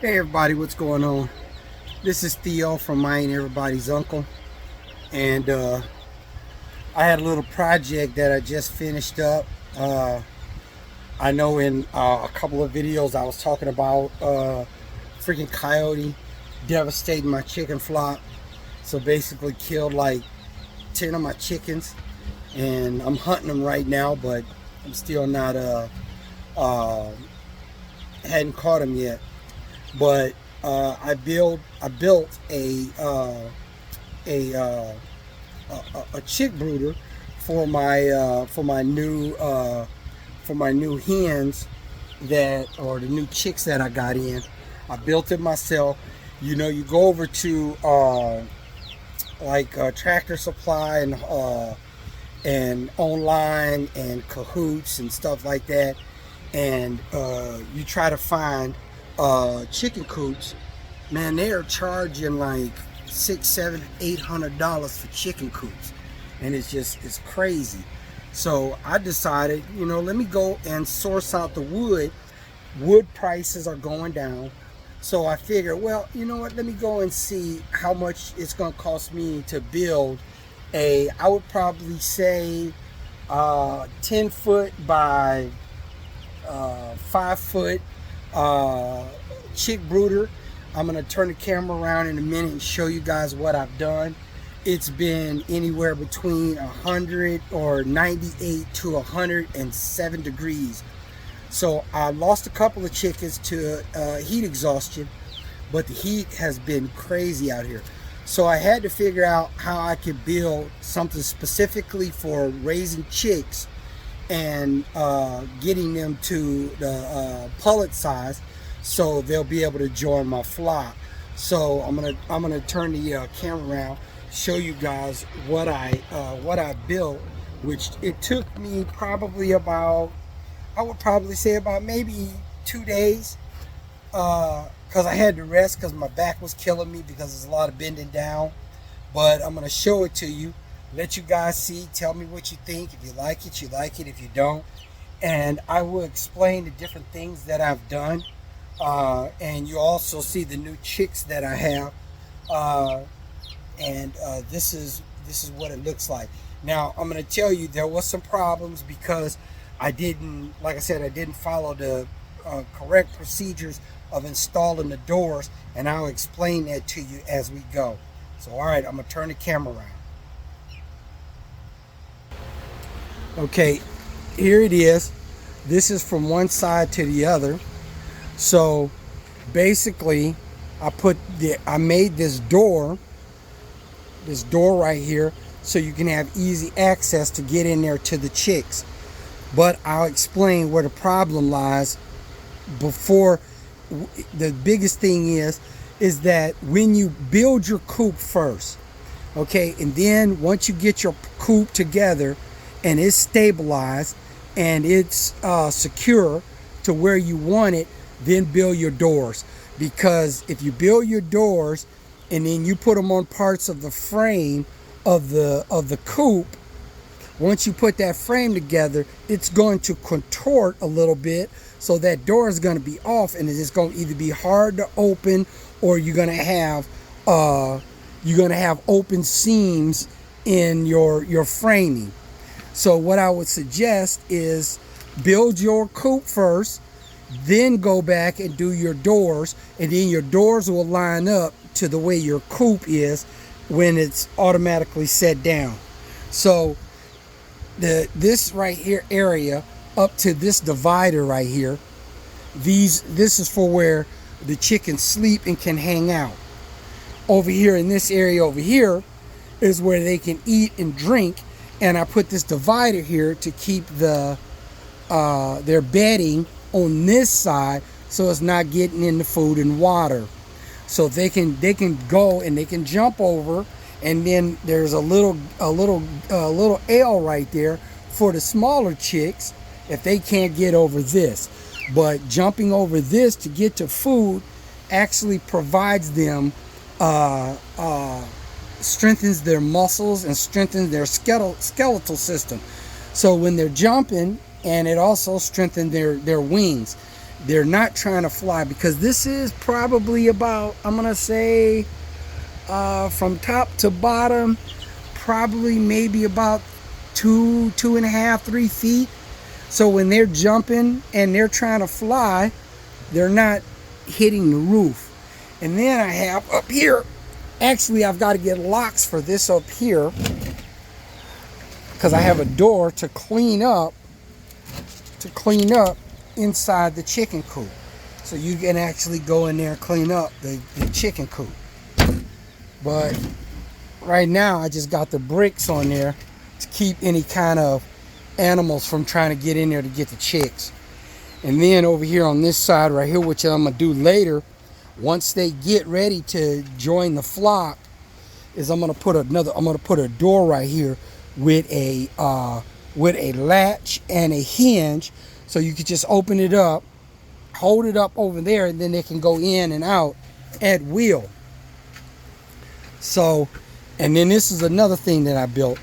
Hey everybody, what's going on? This is Theo from I Ain't Everybody's Uncle, and I had a little project that I just finished up. I know in a couple of videos I was talking about freaking coyote devastating my chicken flock. So basically killed like 10 of my chickens, and I'm hunting them right now, but I'm still not hadn't caught them yet. But I built a chick brooder for my new hens or the new chicks that I got in. I built it myself. You know, you go over to Tractor Supply and online and Cahoots and stuff like that, and you try to find chicken coops. Man, they are charging like $600, $700, $800 for chicken coops, and it's crazy. So I decided, you know, let me go and source out the wood. Wood prices are going down, so I figured, well, you know what, let me go and see how much it's going to cost me to build I would probably say 10 foot by 5 foot chick brooder. I'm going to turn the camera around in a minute and show you guys what I've done. It's been anywhere between 100 or 98 to 107 degrees. So I lost a couple of chickens to heat exhaustion, but the heat has been crazy out here. So I had to figure out how I could build something specifically for raising chicks and getting them to the pullet size, so they'll be able to join my flock. So I'm gonna turn the camera around, show you guys what I built, which it took me probably about, I would probably say about maybe 2 days, because I had to rest because my back was killing me because there's a lot of bending down. But I'm gonna show it to you, let you guys see, tell me what you think. If you like it, you like it. If you don't, and I will explain the different things that I've done, and you also see the new chicks that I have, and this is what it looks like. Now I'm going to tell you there was some problems because I didn't, like I said, I didn't follow the correct procedures of installing the doors, and I'll explain that to you as we go. So all right, I'm going to turn the camera around. Okay, here it is. This is from one side to the other. So basically I made this door right here so you can have easy access to get in there to the chicks. But I'll explain where the problem lies. Before, the biggest thing is that when you build your coop first, okay, and then once you get your coop together and it's stabilized and it's secure to where you want it, then build your doors. Because if you build your doors and then you put them on parts of the frame of the coop, once you put that frame together, it's going to contort a little bit, so that door is going to be off, and it's going to either be hard to open, or you're going to have open seams in your framing. So what I would suggest is build your coop first, then go back and do your doors, and then your doors will line up to the way your coop is when it's automatically set down. So this right here area up to this divider right here, this is for where the chickens sleep and can hang out. Over here in this area over here is where they can eat and drink, and I put this divider here to keep their bedding on this side, so it's not getting into food and water. So they can go and they can jump over, and then there's a little L right there for the smaller chicks if they can't get over this. But jumping over this to get to food actually provides them, strengthens their muscles and strengthens their skeletal system. So when they're jumping, and it also strengthens their wings. They're not trying to fly because this is probably about, I'm gonna say, from top to bottom, probably maybe about 2.5, 3 feet. So when they're jumping and they're trying to fly, they're not hitting the roof. And then I have up here, actually I've got to get locks for this up here because I have a door to clean up inside the chicken coop. So you can actually go in there and clean up the chicken coop. But right now I just got the bricks on there to keep any kind of animals from trying to get in there to get the chicks. And then over here on this side right here, which I'm gonna do later, once they get ready to join the flock, is I'm gonna put a door right here with a latch and a hinge, so you can just open it up, hold it up over there, and then they can go in and out at will. So, and then this is another thing that I built.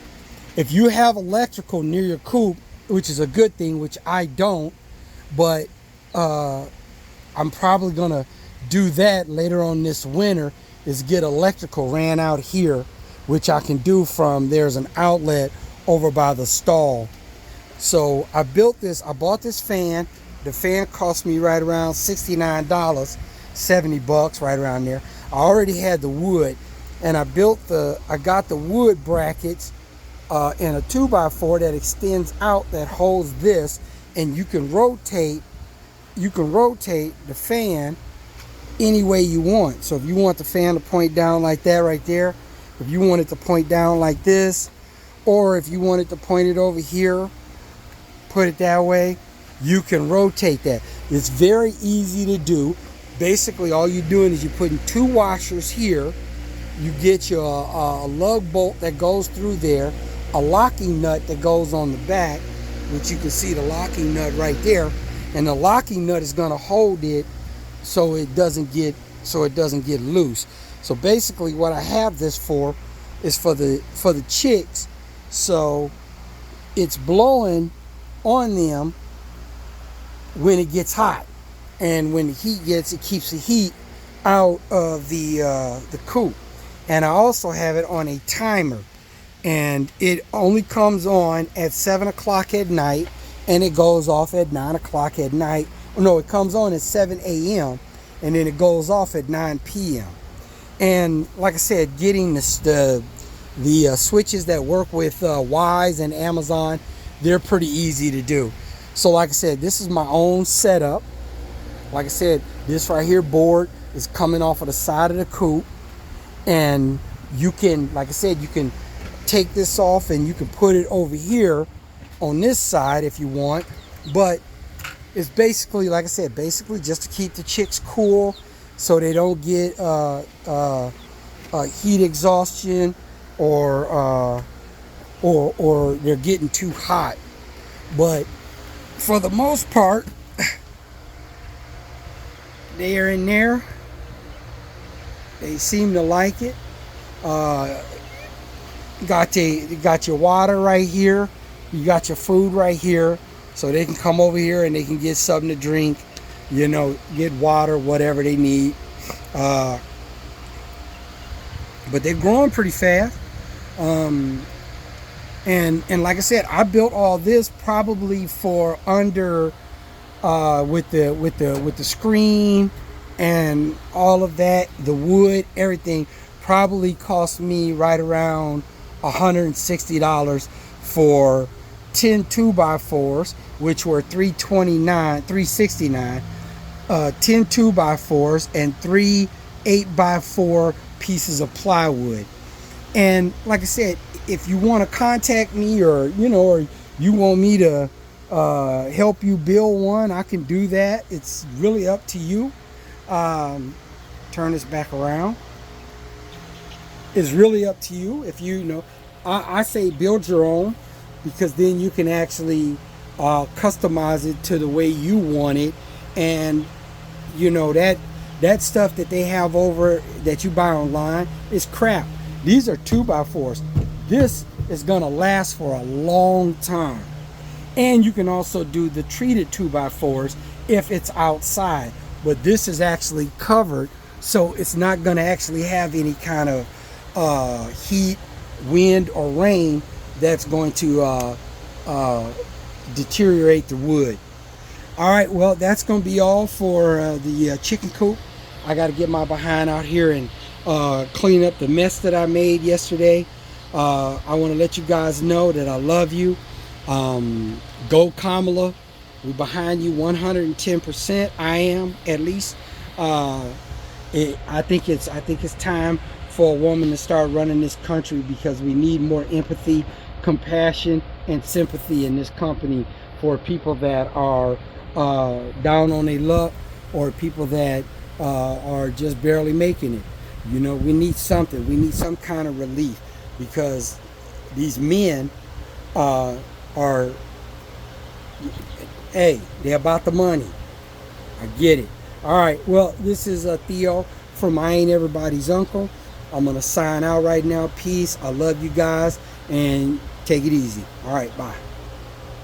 If you have electrical near your coop, which is a good thing, which I don't, but I'm probably gonna do that later on this winter, is get electrical ran out here, which I can do from, there's an outlet over by the stall. So I bought this fan. The fan cost me right around $69, $70, right around there. I already had the wood, and I got the wood brackets in a 2x4 that extends out, that holds this, and you can rotate the fan any way you want. So if you want the fan to point down like that right there, if you want it to point down like this, or if you want it to point it over here, put it that way, you can rotate that. It's very easy to do. Basically all you're doing is you're putting 2 washers here. You get your lug bolt that goes through there, a locking nut that goes on the back, which you can see the locking nut right there, and the locking nut is going to hold it so it doesn't get loose. So basically what I have this for is for the chicks, so it's blowing on them when it gets hot, and when the heat gets, it keeps the heat out of the coop. And I also have it on a timer, and it only comes on at 7 o'clock at night, and it goes off at 9 o'clock at night. No, it comes on at 7 a.m. and then it goes off at 9 p.m. And like I said, getting the switches that work with Wise and Amazon, they're pretty easy to do. So like I said, this is my own setup. Like I said, this right here board is coming off of the side of the coop, and you can, like I said, you can take this off and you can put it over here on this side if you want. But it's basically, like I said, basically just to keep the chicks cool so they don't get heat exhaustion or they're getting too hot. But for the most part, they are in there. They seem to like it. You got your water right here. You got your food right here. So they can come over here and they can get something to drink, you know, get water, whatever they need. But they're growing pretty fast. And like I said, I built all this probably for under with the screen and all of that, the wood, everything probably cost me right around $160 for 10 2x4s, which were $369, 10 2x4s and 3 8x4 pieces of plywood. And like I said, if you want to contact me, or or you want me to help you build one, I can do that. It's really up to you. Turn this back around. It's really up to you. If I say build your own, because then you can actually customize it to the way you want it. And that stuff that they have over that you buy online is crap. These are 2x4s. This is gonna last for a long time. And you can also do the treated 2x4s, if it's outside. But this is actually covered, so it's not going to actually have any kind of heat, wind, or rain that's going to deteriorate the wood. All right, well, that's going to be all for the chicken coop. I got to get my behind out here and clean up the mess that I made yesterday. I want to let you guys know that I love you. Go Kamala. We're behind you 110%. I am, at least. I think it's time for a woman to start running this country, because we need more empathy, compassion, and sympathy in this company for people that are down on their luck, or people that are just barely making it. You know, we need something. We need some kind of relief, because these men are, hey, they're about the money. I get it. All right, well, this is Theo from I Ain't Everybody's Uncle. I'm going to sign out right now. Peace. I love you guys, and take it easy. All right, bye.